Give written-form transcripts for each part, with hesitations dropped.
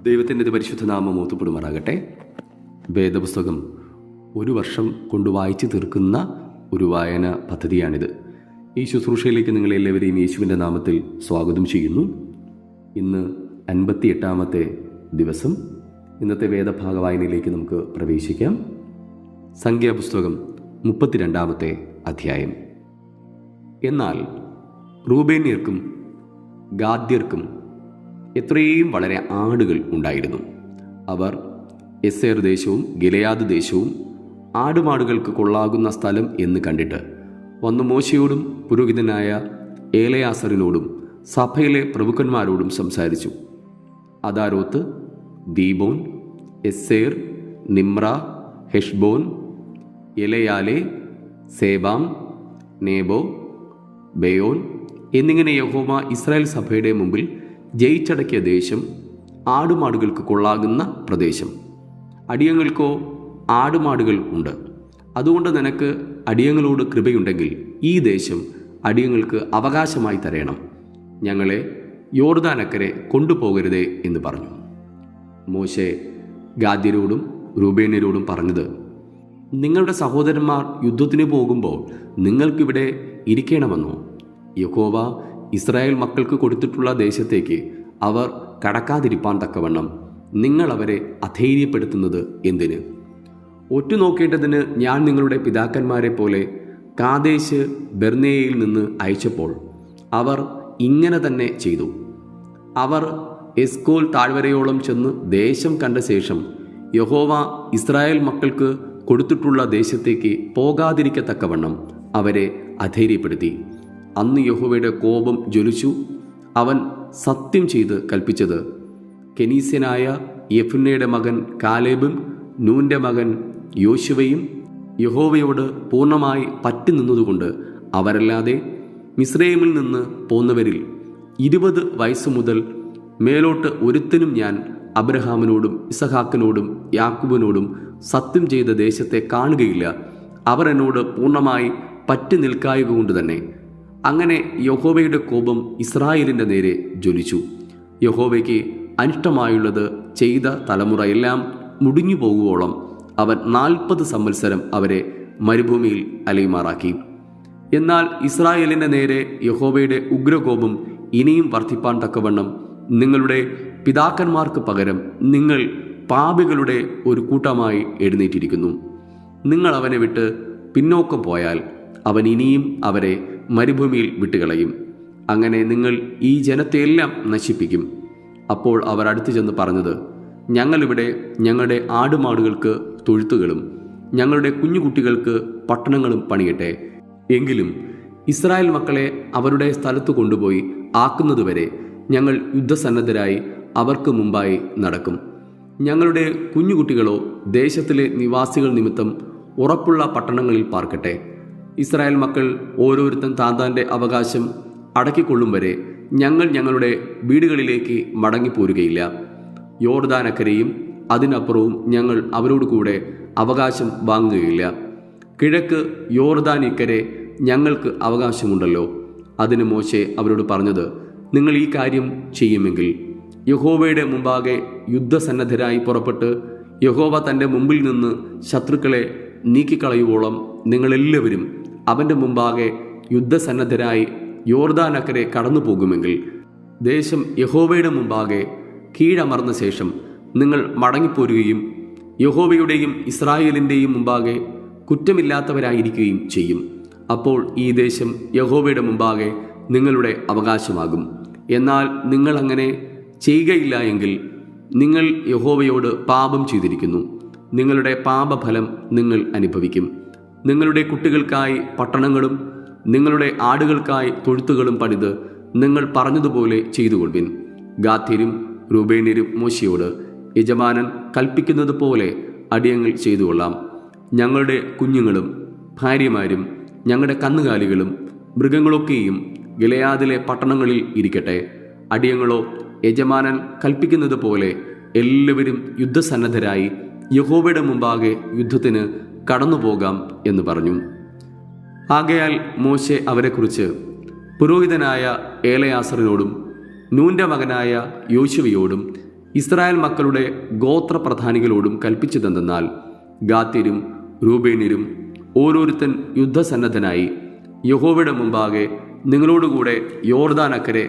ദൈവത്തിൻ്റെ പരിശുദ്ധ നാമം ഓത്തുപ്പെടുമാറാകട്ടെ. വേദപുസ്തകം ഒരു വർഷം കൊണ്ട് വായിച്ചു തീർക്കുന്ന ഒരു വായന പദ്ധതിയാണിത്. ഈ ശുശ്രൂഷയിലേക്ക് നിങ്ങളെല്ലാവരെയും യേശുവിൻ്റെ നാമത്തിൽ സ്വാഗതം ചെയ്യുന്നു. ഇന്ന് 58-ാമത്തെ ദിവസം. ഇന്നത്തെ വേദഭാഗ വായനയിലേക്ക് നമുക്ക് പ്രവേശിക്കാം. സംഖ്യാപുസ്തകം 32-ാമത്തെ അധ്യായം. എന്നാൽ റൂബേന്യർക്കും ഗാദ്യർക്കും എത്രയും വളരെ ആടുകൾ ഉണ്ടായിരുന്നു. അവർ യസ്സേർ ദേശവും ഗിലെയാദ് ദേശവും ആടുമാടുകൾക്ക് കൊള്ളാകുന്ന സ്ഥലം എന്ന് കണ്ടിട്ട് വന്ന് മോശയോടും പുരോഹിതനായ ഏലയാസറിനോടും സഭയിലെ പ്രഭുക്കന്മാരോടും സംസാരിച്ചു. അദാരോത്ത്, ദീബോൻ, യസ്സേർ, നിമ്ര, ഹെഷ്ബോൻ, എലയാലെ, സേബാം, നേബോ, ബെയോൻ എന്നിങ്ങനെ യഹോവ ഇസ്രായേൽ സഭയുടെ മുമ്പിൽ ജയിച്ചടക്കിയ ദേശം, ആടുമാടുകൾക്ക് കൊള്ളാകുന്ന പ്രദേശം. അടിയങ്ങൾക്കോ ആടുമാടുകൾ ഉണ്ട്. അതുകൊണ്ട് നിനക്ക് അടിയങ്ങളോട് കൃപയുണ്ടെങ്കിൽ ഈ ദേശം അടിയങ്ങൾക്ക് അവകാശമായി തരേണം. ഞങ്ങളെ യോർദാനക്കരെ കൊണ്ടുപോകരുതേ എന്ന് പറഞ്ഞു. മോശെ ഗാദ്യരോടും രൂബേന്യരോടും പറഞ്ഞത്, നിങ്ങളുടെ സഹോദരന്മാർ യുദ്ധത്തിന് പോകുമ്പോൾ നിങ്ങൾക്കിവിടെ ഇരിക്കണമെന്നോ? യഹോവ ഇസ്രായേൽ മക്കൾക്ക് കൊടുത്തിട്ടുള്ള ദേശത്തേക്ക് അവർ കടക്കാതിരിപ്പാൻ തക്കവണ്ണം നിങ്ങൾ അവരെ അധൈര്യപ്പെടുത്തുന്നത് എന്തിന്? ഒറ്റുനോക്കേണ്ടതിന് ഞാൻ നിങ്ങളുടെ പിതാക്കന്മാരെ പോലെ കാദേശ് ബെർന്നേയിൽ നിന്ന് അയച്ചപ്പോൾ അവർ ഇങ്ങനെ തന്നെ ചെയ്തു. അവർ എസ്കോൽ താഴ്വരയോളം ചെന്ന് ദേശം കണ്ട ശേഷം യഹോവ ഇസ്രായേൽ മക്കൾക്ക് കൊടുത്തിട്ടുള്ള ദേശത്തേക്ക് പോകാതിരിക്കത്തക്കവണ്ണം അവരെ അധൈര്യപ്പെടുത്തി. അന്ന് യഹോവയുടെ കോപം ജ്വലിച്ചു. അവൻ സത്യം ചെയ്ത് കൽപ്പിച്ചത് കെനീസ്യനായ യെഫുന്നയുടെ മകൻ കാലേബും നൂന്റെ മകൻ യോശുവയും യഹോവയോട് പൂർണ്ണമായി പറ്റി നിന്നതുകൊണ്ട് അവരല്ലാതെ മിസ്രയീമിൽ നിന്ന് പോന്നവരിൽ 20 വയസ്സ് മുതൽ മേലോട്ട് ഒരുത്തനും ഞാൻ അബ്രഹാമിനോടും ഇസഹാക്കിനോടും യാക്കൂബിനോടും സത്യം ചെയ്ത ദേശത്തെ കാണുകയില്ല. അവർ എന്നോട് പൂർണ്ണമായി പറ്റി നിൽക്കായക കൊണ്ട് തന്നെ. അങ്ങനെ യഹോവയുടെ കോപം ഇസ്രായേലിൻ്റെ നേരെ ജ്വലിച്ചു. യഹോവയ്ക്ക് അനിഷ്ടമായുള്ളത് ചെയ്ത തലമുറയെല്ലാം മുടിഞ്ഞു പോകുവോളം അവൻ 40 സംവത്സരം അവരെ മരുഭൂമിയിൽ അലയുമാറാക്കി. എന്നാൽ ഇസ്രായേലിൻ്റെ നേരെ യഹോവയുടെ ഉഗ്രകോപം ഇനിയും വർദ്ധിപ്പാൻ തക്കവണ്ണം നിങ്ങളുടെ പിതാക്കന്മാർക്ക് പകരം നിങ്ങൾ പാപികളുടെ ഒരു കൂട്ടമായി എഴുന്നേറ്റിരിക്കുന്നു. നിങ്ങൾ അവനെ വിട്ട് പിന്നോക്കം പോയാൽ അവൻ ഇനിയും അവരെ മരുഭൂമിയിൽ വിട്ടുകളയും. അങ്ങനെ നിങ്ങൾ ഈ ജനത്തെയെല്ലാം നശിപ്പിക്കും. അപ്പോൾ അവർ അടുത്തു ചെന്ന് പറഞ്ഞത്, ഞങ്ങളിവിടെ ഞങ്ങളുടെ ആടുമാടുകൾക്ക് തൊഴുത്തുകളും ഞങ്ങളുടെ കുഞ്ഞുകുട്ടികൾക്ക് പട്ടണങ്ങളും പണിയട്ടെ. എങ്കിലും ഇസ്രായേൽ മക്കളെ അവരുടെ സ്ഥലത്ത് കൊണ്ടുപോയി ആക്കുന്നതുവരെ ഞങ്ങൾ യുദ്ധസന്നദ്ധരായി അവർക്ക് മുമ്പായി നടക്കും. ഞങ്ങളുടെ കുഞ്ഞുകുട്ടികളോ ദേശത്തിലെ നിവാസികൾ നിമിത്തം ഉറപ്പുള്ള പട്ടണങ്ങളിൽ പാർക്കട്ടെ. ഇസ്രായേൽ മക്കൾ ഓരോരുത്തൻ താന്താൻ്റെ അവകാശം അടക്കിക്കൊള്ളും വരെ ഞങ്ങൾ ഞങ്ങളുടെ വീടുകളിലേക്ക് മടങ്ങിപ്പോരുകയില്ല. യോർദാനക്കരയും അതിനപ്പുറവും ഞങ്ങൾ അവരോട് കൂടെ അവകാശം വാങ്ങുകയില്ല. കിഴക്ക് യോർദാനിക്കരെ ഞങ്ങൾക്ക് അവകാശമുണ്ടല്ലോ. അതിന് മോശെ അവരോട് പറഞ്ഞത്, നിങ്ങൾ ഈ കാര്യം ചെയ്യുമെങ്കിൽ യഹോവയുടെ മുമ്പാകെ യുദ്ധസന്നദ്ധരായി പുറപ്പെട്ട് യഹോവ തൻ്റെ മുമ്പിൽ നിന്ന് ശത്രുക്കളെ നീക്കിക്കളയുവോളം നിങ്ങളെല്ലാവരും അവൻ്റെ മുമ്പാകെ യുദ്ധസന്നദ്ധരായി യോർദാനക്കരെ കടന്നു പോകുമെങ്കിൽ ദേശം യഹോവയുടെ മുമ്പാകെ കീഴമർന്ന ശേഷം നിങ്ങൾ മടങ്ങിപ്പോരുകയും യഹോവയുടെയും ഇസ്രായേലിൻ്റെയും മുമ്പാകെ കുറ്റമില്ലാത്തവരായിരിക്കുകയും ചെയ്യും. അപ്പോൾ ഈ ദേശം യഹോവയുടെ മുമ്പാകെ നിങ്ങളുടെ അവകാശമാകും. എന്നാൽ നിങ്ങൾ അങ്ങനെ ചെയ്യുകയില്ല എങ്കിൽ നിങ്ങൾ യഹോവയോട് പാപം ചെയ്തിരിക്കുന്നു. നിങ്ങളുടെ പാപഫലം നിങ്ങൾ അനുഭവിക്കും. നിങ്ങളുടെ കുട്ടികൾക്കായി പട്ടണങ്ങളും നിങ്ങളുടെ ആടുകൾക്കായി തൊഴുത്തുകളും പണിത് നിങ്ങൾ പറഞ്ഞതുപോലെ ചെയ്തുകൊള്ളുവിൻ. ഗാദ്യരും രൂബേന്യരും മോശയോട്, യജമാനൻ കൽപ്പിക്കുന്നത് പോലെ അടിയങ്ങൾ ചെയ്തുകൊള്ളാം. ഞങ്ങളുടെ കുഞ്ഞുങ്ങളും ഭാര്യമാരും ഞങ്ങളുടെ കന്നുകാലികളും മൃഗങ്ങളൊക്കെയും ഗിലെയാദിലെ പട്ടണങ്ങളിൽ ഇരിക്കട്ടെ. അടിയങ്ങളോ യജമാനൻ കൽപ്പിക്കുന്നത് പോലെ എല്ലാവരും യുദ്ധസന്നദ്ധരായി യഹോവയുടെ മുമ്പാകെ യുദ്ധത്തിന് കടന്നുപോകാം എന്ന് പറഞ്ഞു. ആകയാൽ മോശെ അവരെക്കുറിച്ച് പുരോഹിതനായ ഏലയാസറിനോടും നൂന്റെ മകനായ യോശുവയോടും ഇസ്രായേൽ മക്കളുടെ ഗോത്രപ്രധാനികളോടും കൽപ്പിച്ചതെന്തെന്നാൽ, ഗാദ്യരും രൂബേന്യരും ഓരോരുത്തൻ യുദ്ധസന്നദ്ധനായി യഹോവയുടെ മുമ്പാകെ നിങ്ങളോടുകൂടെ യോർദാൻ അക്കരെ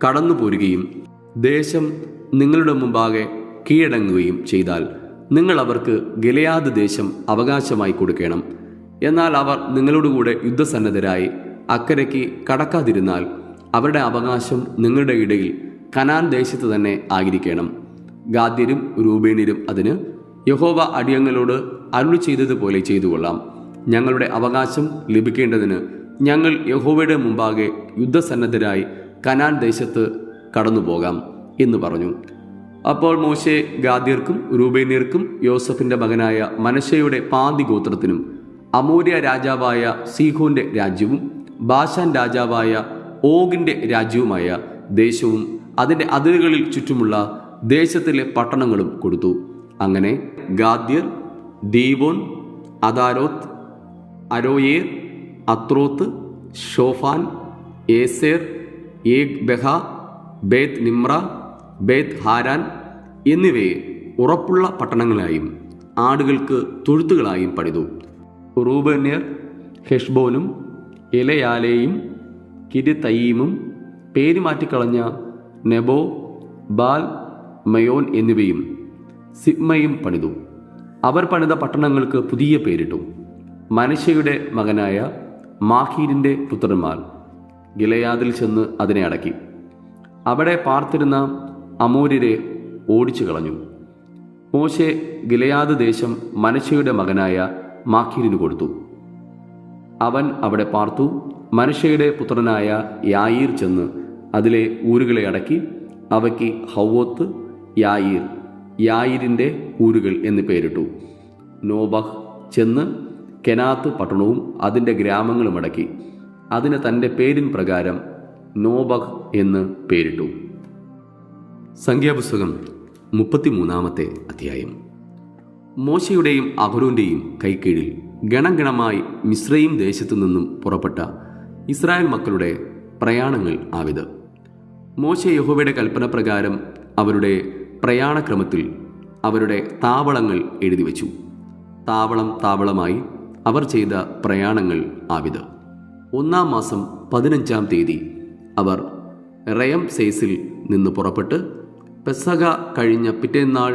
കടന്നു പോരുകയും ദേശം നിങ്ങളുടെ മുമ്പാകെ കീഴടങ്ങുകയും ചെയ്താൽ നിങ്ങൾ അവർക്ക് ഗിലെയാദ് ദേശം അവകാശമായി കൊടുക്കണം. എന്നാൽ അവർ നിങ്ങളോടുകൂടെ യുദ്ധസന്നദ്ധരായി അക്കരയ്ക്ക് കടക്കാതിരുന്നാൽ അവരുടെ അവകാശം നിങ്ങളുടെ ഇടയിൽ കനാൻ ദേശത്ത് തന്നെ ആയിരിക്കണം. ഗാദ്യരും രൂബേന്യരും അതിന്, യഹോവ അടിയങ്ങളോട് അരുളി ചെയ്തതുപോലെ ചെയ്തുകൊള്ളാം. ഞങ്ങളുടെ അവകാശം ലഭിക്കേണ്ടതിന് ഞങ്ങൾ യഹോവയുടെ മുമ്പാകെ യുദ്ധസന്നദ്ധരായി കനാൻ ദേശത്ത് കടന്നുപോകാം എന്ന് പറഞ്ഞു. അപ്പോൾ മോശെ ഗാദ്യർക്കും രൂബേന്യർക്കും യോസഫിന്റെ മകനായ മനശ്ശെയുടെ പാതി ഗോത്രത്തിനും അമോര്യ രാജാവായ സീഹോന്റെ രാജ്യവും ബാശാൻ രാജാവായ ഓഗിന്റെ രാജ്യവുമായ ദേശവും അതിൻ്റെ അതിരുകളിൽ ചുറ്റുമുള്ള ദേശത്തിലെ പട്ടണങ്ങളും കൊടുത്തു. അങ്ങനെ ഗാദ്യർ ദീബോൻ, അദാരോത്ത്, അരോയേർ, അത്രോത്ത്, ഷോഫാൻ, ഏസേർ, ഏഗ്ബെഹ, ബേത്ത് നിമ്ര, ബേത്ത് ഹാരാൻ എന്നിവയെ ഉറപ്പുള്ള പട്ടണങ്ങളായും ആടുകൾക്ക് തൊഴുത്തുകളായും പണിതു. റൂബന്യർ ഹെഷ്ബോനും എലയാലേയും കിരിതയീമും പേരുമാറ്റിക്കളഞ്ഞ നെബോ, ബാൽ മയോൻ എന്നിവയും സിബ്മയും പണിതു. അവർ പണിത പട്ടണങ്ങൾക്ക് പുതിയ പേരിട്ടു. മനശ്ശെയുടെ മകനായ മാഖീരിൻ്റെ പുത്രന്മാർ ഗിലെയാദിൽ ചെന്ന് അതിനെ അടക്കി. അവിടെ പാർത്തിരുന്ന അമോര്യരെ ഓടിച്ചു കളഞ്ഞു. മോശെ ഗിലെയാദ് ദേശം മനശ്ശെയുടെ മകനായ മാഖീരിന് കൊടുത്തു. അവൻ അവിടെ പാർത്തു. മനശ്ശെയുടെ പുത്രനായ യായീർ ചെന്ന് അതിലെ ഊരുകളെ അടക്കി. അവയ്ക്ക് ഹവ്വോത്ത്, യായീർ, യായീരിൻ്റെ ഊരുകൾ എന്ന് പേരിട്ടു. നോബഹ് ചെന്ന് കെനാത്ത് പട്ടണവും അതിൻ്റെ ഗ്രാമങ്ങളും അടക്കി. അതിന് തൻ്റെ പേരിൻ പ്രകാരം നോബഹ് എന്ന് പേരിട്ടു. സംഖ്യാപുസ്തകം 33 അധ്യായം. മോശയുടെയും അഹരോന്റെയും കൈക്കീഴിൽ ഗണം ഗണമായി മിസ്രയീം ദേശത്തു നിന്നും പുറപ്പെട്ട ഇസ്രായേൽ മക്കളുടെ പ്രയാണങ്ങൾ ആവിത്. മോശെ യഹോവയുടെ കൽപ്പന പ്രകാരം അവരുടെ പ്രയാണക്രമത്തിൽ അവരുടെ താവളങ്ങൾ എഴുതിവെച്ചു. താവളം താവളമായി അവർ ചെയ്ത പ്രയാണങ്ങൾ ആവിത്. 1-ാം മാസം 15-ാം തീയതി അവർ റയംസേസിൽ നിന്ന് പുറപ്പെട്ട് പെസഹ കഴിഞ്ഞ പിറ്റേന്നാൾ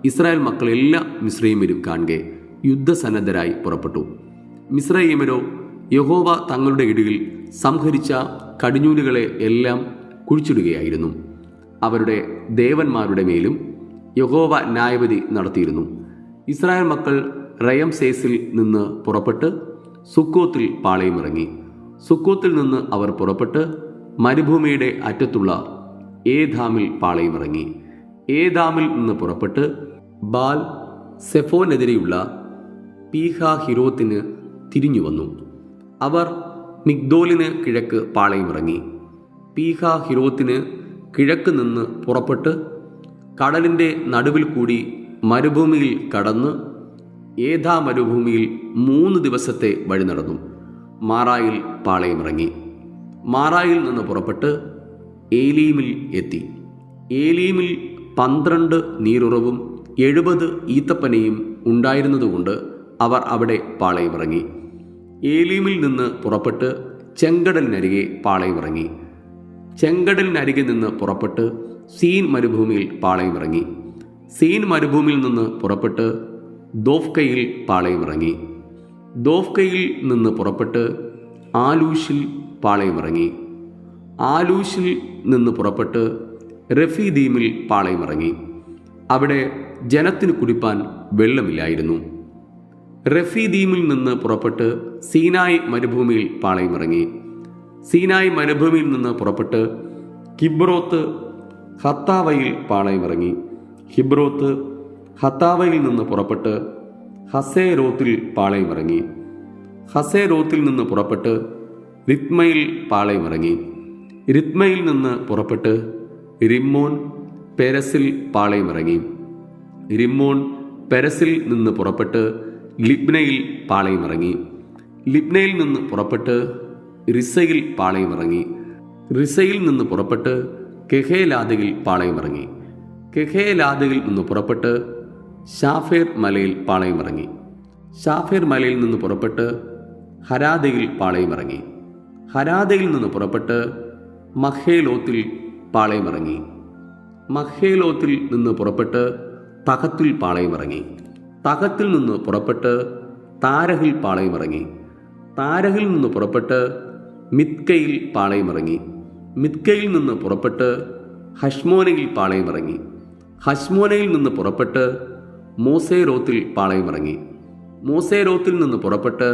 ഇസ്രായേൽ മക്കളെല്ലാ മിസ്രയീമ്യരും കാണെ യുദ്ധസന്നദ്ധരായി പുറപ്പെട്ടു. മിസ്രയീമ്യരോ യഹോവ തങ്ങളുടെ ഇടയിൽ സംഹരിച്ച കടിഞ്ഞൂലുകളെ എല്ലാം കുഴിച്ചിടുകയായിരുന്നു. അവരുടെ ദേവന്മാരുടെ മേലും യഹോവ ന്യായവിധി നടത്തിയിരുന്നു. ഇസ്രായേൽ മക്കൾ റയംസേസിൽ നിന്ന് പുറപ്പെട്ട് സുക്കോത്തിൽ പാളയമിറങ്ങി. സുക്കോത്തിൽ നിന്ന് അവർ പുറപ്പെട്ട് മരുഭൂമിയുടെ അറ്റത്തുള്ള ഏദാമിൽ പാളയമിറങ്ങി. ഏദാമിൽ നിന്ന് പുറപ്പെട്ട് ബാൽ സെഫോനെതിരെയുള്ള പീഹാഹിരോത്തിന് തിരിഞ്ഞു വന്നു. അവർ മിഗ്ദോലിന് കിഴക്ക് പാളയമിറങ്ങി. പീഹാഹിരോത്തിന് കിഴക്ക് നിന്ന് പുറപ്പെട്ട് കടലിൻ്റെ നടുവിൽ കൂടി മരുഭൂമിയിൽ കടന്ന് ഏദാ മരുഭൂമിയിൽ 3 ദിവസത്തെ വഴി നടന്നു. മാറായിൽ പാളയമിറങ്ങി. മാറായിൽ നിന്ന് പുറപ്പെട്ട് ഏലീമിൽ എത്തി. ഏലീമിൽ 12 നീരുറവും 70 ഈത്തപ്പനയും ഉണ്ടായിരുന്നതുകൊണ്ട് അവർ അവിടെ പാളയമിറങ്ങി. ഏലീമിൽ നിന്ന് പുറപ്പെട്ട് ചെങ്കടലിനരികെ പാളയമിറങ്ങി. ചെങ്കടലിനരികെ നിന്ന് പുറപ്പെട്ട് സീൻ മരുഭൂമിയിൽ പാളയമിറങ്ങി. സീൻ മരുഭൂമിയിൽ നിന്ന് പുറപ്പെട്ട് ദോഫ്കയിൽ പാളയമിറങ്ങി. ദോഫ്കയിൽ നിന്ന് പുറപ്പെട്ട് ആലൂഷിൽ പാളയമിറങ്ങി. ആലൂഷിൽ നിന്ന് പുറപ്പെട്ട് റഫീദീമിൽ പാളയമിറങ്ങി. അവിടെ ജനത്തിന് കുടിപ്പാൻ വെള്ളമില്ലായിരുന്നു. റഫീദീമിൽ നിന്ന് പുറപ്പെട്ട് സീനായ് മരുഭൂമിയിൽ പാളയമിറങ്ങി. സീനായ് മരുഭൂമിയിൽ നിന്ന് പുറപ്പെട്ട് കിബ്രോത്ത് ഹത്താവയിൽ പാളയമിറങ്ങി. ഹിബ്രോത്ത് ഹത്താവയിൽ നിന്ന് പുറപ്പെട്ട് ഹസേരോത്തിൽ പാളയമിറങ്ങി. ഹസേരോത്തിൽ നിന്ന് പുറപ്പെട്ട് റിത്മയിൽ പാളയമിറങ്ങി. റിത്മയിൽ നിന്ന് പുറപ്പെട്ട് റിമ്മോൻ പെരസിൽ പാളയമിറങ്ങി. റിമ്മോൻ പെരസിൽ നിന്ന് പുറപ്പെട്ട് ലിബ്നയിൽ പാളയമിറങ്ങി. ലിബ്നയിൽ നിന്ന് പുറപ്പെട്ട് റിസയിൽ പാളയമിറങ്ങി. റിസയിൽ നിന്ന് പുറപ്പെട്ട് കെഹേലാദയിൽ പാളയമിറങ്ങി. കെഹേലാദിൽ നിന്ന് പുറപ്പെട്ട് ഷാഫേർ മലയിൽ പാളയമിറങ്ങി. ഷാഫേർ മലയിൽ നിന്ന് പുറപ്പെട്ട് ഹരാദയിൽ പാളയമിറങ്ങി. ഹരാദയിൽ നിന്ന് പുറപ്പെട്ട് മഹേലോത്തിൽ പാളയമിറങ്ങി. മഹേലോത്തിൽ നിന്ന് പുറപ്പെട്ട് തഹത്തിൽ പാളയമിറങ്ങി. തഹത്തിൽ നിന്ന് പുറപ്പെട്ട് താരഹിൽ പാളയമിറങ്ങി. താരഹിൽ നിന്ന് പുറപ്പെട്ട് മിത്കയിൽ പാളയമിറങ്ങി. മിത്കയിൽ നിന്ന് പുറപ്പെട്ട് ഹഷ്മോനയിൽ പാളയമിറങ്ങി. ഹഷ്മോനയിൽ നിന്ന് പുറപ്പെട്ട് മോസേരോത്തിൽ പാളയമിറങ്ങി. മോസേരോത്തിൽ നിന്ന് പുറപ്പെട്ട്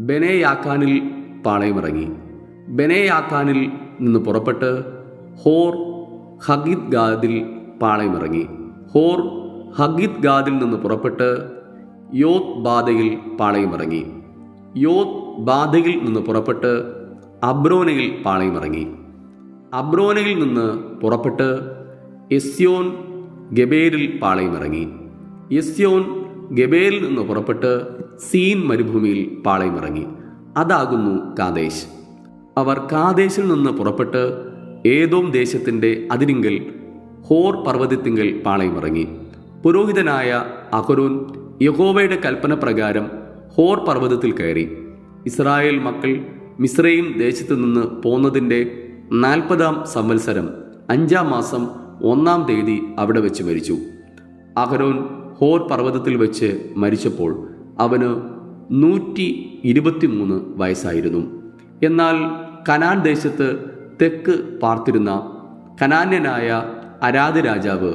ബെനേയാക്കാനിൽ പാളയമിറങ്ങി. ബെനേയാക്കാനിൽ നിന്ന് പുറപ്പെട്ട് ഹോർ ഹഗിദ്ഗാദിൽ പാളയമിറങ്ങി. ഹോർ ഹഗിദ്ഗാദിൽ നിന്ന് പുറപ്പെട്ട് യോത് ബാധയിൽ പാളയമിറങ്ങി. യോത് ബാധയിൽ നിന്ന് പുറപ്പെട്ട് അബ്രോനയിൽ പാളയമിറങ്ങി. അബ്രോനയിൽ നിന്ന് പുറപ്പെട്ട് എസ്യോൻ ഗബേരിൽ പാളയമിറങ്ങി. എസ്യോൻ ഗബേരിൽ നിന്ന് പുറപ്പെട്ട് സീൻ മരുഭൂമിയിൽ പാളയമിറങ്ങി. അതാകുന്നു കാദേശ്. അവർ കാദേശിൽ നിന്ന് പുറപ്പെട്ട് ഏദോം ദേശത്തിൻ്റെ അതിരിങ്കൽ ഹോർ പർവ്വതത്തിങ്കൽ പാളയമിറങ്ങി. പുരോഹിതനായ അഹരോൻ യഹോവയുടെ കൽപ്പന പ്രകാരം ഹോർ പർവ്വതത്തിൽ കയറി. ഇസ്രായേൽ മക്കൾ മിസ്രയീം ദേശത്തു നിന്ന് പോന്നതിൻ്റെ 40-ാം സംവത്സരം 5-ാം മാസം 1-ാം തീയതി അവിടെ വെച്ച് മരിച്ചു. അഹരോൻ ഹോർ പർവ്വതത്തിൽ വെച്ച് മരിച്ചപ്പോൾ അവന് 123 വയസ്സായിരുന്നു. എന്നാൽ കനാൻ ദേശത്ത് തെക്ക് പാർത്തിരുന്ന കനാന്യനായ അരാദ് രാജാവ്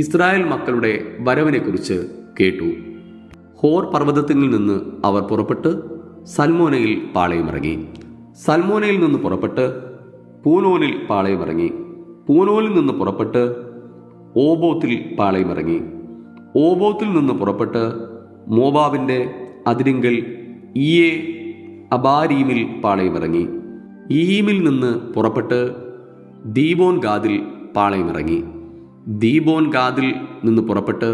ഇസ്രായേൽ മക്കളുടെ വരവിനെക്കുറിച്ച് കേട്ടു. ഹോർ പർവ്വതത്തിൽ നിന്ന് അവർ പുറപ്പെട്ട് സൽമോനയിൽ പാളയമിറങ്ങി. സൽമോനയിൽ നിന്ന് പുറപ്പെട്ട് പൂനോനിൽ പാളയമിറങ്ങി. പൂനോനിൽ നിന്ന് പുറപ്പെട്ട് ഓബോത്തിൽ പാളയമിറങ്ങി. ഓബോത്തിൽ നിന്ന് പുറപ്പെട്ട് മോവാബിൻ്റെ അതിരിങ്കൽ ഈയെ അബാരീമിൽ പാളയമിറങ്ങി. ഈമിൽ നിന്ന് പുറപ്പെട്ട് ദീബോൻ ഗാദിൽ പാളയമിറങ്ങി. ദീബോൻ ഗാദിൽ നിന്ന് പുറപ്പെട്ട്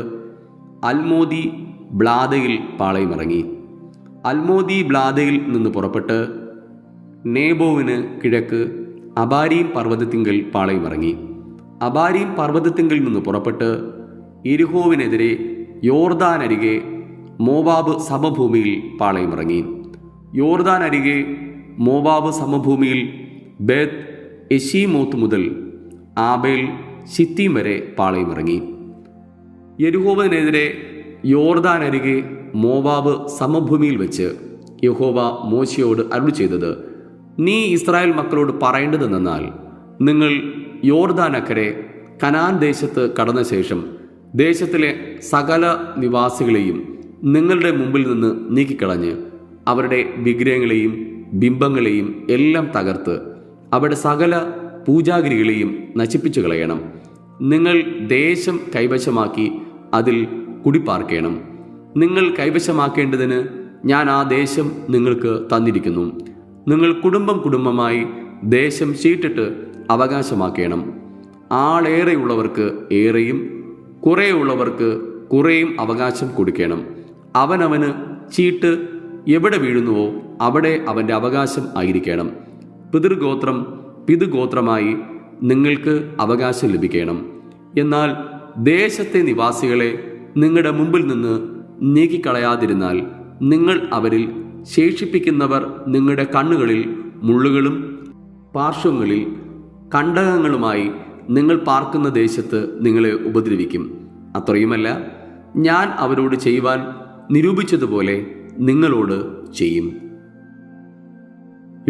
അൽമോദി ബ്ലാദയിൽ പാളയമിറങ്ങി. അൽമോദി ബ്ലാദയിൽ നിന്ന് പുറപ്പെട്ട് നേബോവിന് കിഴക്ക് അബാരീം പർവ്വതത്തിങ്കൽ പാളയമിറങ്ങി. അബാരീം പർവ്വതത്തിങ്കൽ നിന്ന് പുറപ്പെട്ട് യെരിഹോവിനെതിരെ യോർദാൻ അരികെ മോവാബ് സമഭൂമിയിൽ പാളയമിറങ്ങി. യോർദാൻ അരികെ മോവാബ് സമഭൂമിയിൽ ബേത്ത് എശീമോത്ത് മുതൽ ആബേൽ ശിത്തീം വരെ പാളയമിറങ്ങി. യെരിഹോവിനെതിരെ യോർദാൻ അരികെ മോവാബ് സമഭൂമിയിൽ വെച്ച് യഹോവ മോശയോട് അരുളി ചെയ്തത്, നീ ഇസ്രായേൽ മക്കളോട് പറയേണ്ടതെന്നാൽ, നിങ്ങൾ യോർദാൻ അക്കരെ കനാൻ ദേശത്ത് കടന്ന ശേഷം ദേശത്തിലെ സകല നിവാസികളെയും നിങ്ങളുടെ മുമ്പിൽ നിന്ന് നീക്കിക്കളഞ്ഞ് അവരുടെ വിഗ്രഹങ്ങളെയും ബിംബങ്ങളെയും എല്ലാം തകർത്ത് അവിടെ സകല പൂജാഗിരികളെയും നശിപ്പിച്ചു കളയണം. നിങ്ങൾ ദേശം കൈവശമാക്കി അതിൽ കുടിപ്പാർക്കണം. നിങ്ങൾ കൈവശമാക്കേണ്ടതിന് ഞാൻ ആ ദേശം നിങ്ങൾക്ക് തന്നിരിക്കുന്നു. നിങ്ങൾ കുടുംബം കുടുംബമായി ദേശം ചീട്ടിട്ട് അവകാശമാക്കണം. ആളേറെയുള്ളവർക്ക് ഏറെയും കുറേയുള്ളവർക്ക് കുറേയും അവകാശം കൊടുക്കണം. അവനവന് ചീട്ട് എവിടെ വീഴുന്നുവോ അവിടെ അവൻ്റെ അവകാശം ആയിരിക്കണം. പിതൃഗോത്രം പിതൃഗോത്രമായി നിങ്ങൾക്ക് അവകാശം ലഭിക്കണം. എന്നാൽ ദേശത്തെ നിവാസികളെ നിങ്ങളുടെ മുമ്പിൽ നിന്ന് നീക്കിക്കളയാതിരുന്നാൽ നിങ്ങൾ അവരിൽ ശേഷിപ്പിക്കുന്നവർ നിങ്ങളുടെ കണ്ണുകളിൽ മുള്ളുകളും പാർശ്വങ്ങളിൽ കണ്ടകങ്ങളുമായി നിങ്ങൾ പാർക്കുന്ന ദേശത്ത് നിങ്ങളെ ഉപദ്രവിക്കും. അത്രയുമല്ല, ഞാൻ അവരോട് ചെയ്യുവാൻ നിരൂപിച്ചതുപോലെ നിങ്ങളോട് ചെയ്യും.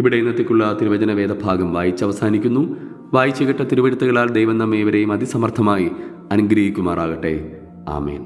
ഇവിടെ ഇന്നത്തേക്കുള്ള തിരുവചന വേദഭാഗം വായിച്ചവസാനിക്കുന്നു. വായിച്ചു കേട്ട തിരുവെഴുത്തുകളാൽ ദൈവം നമ്മേവരെയും അതിസമർത്ഥമായി അനുഗ്രഹിക്കുമാറാകട്ടെ. ആമേൻ.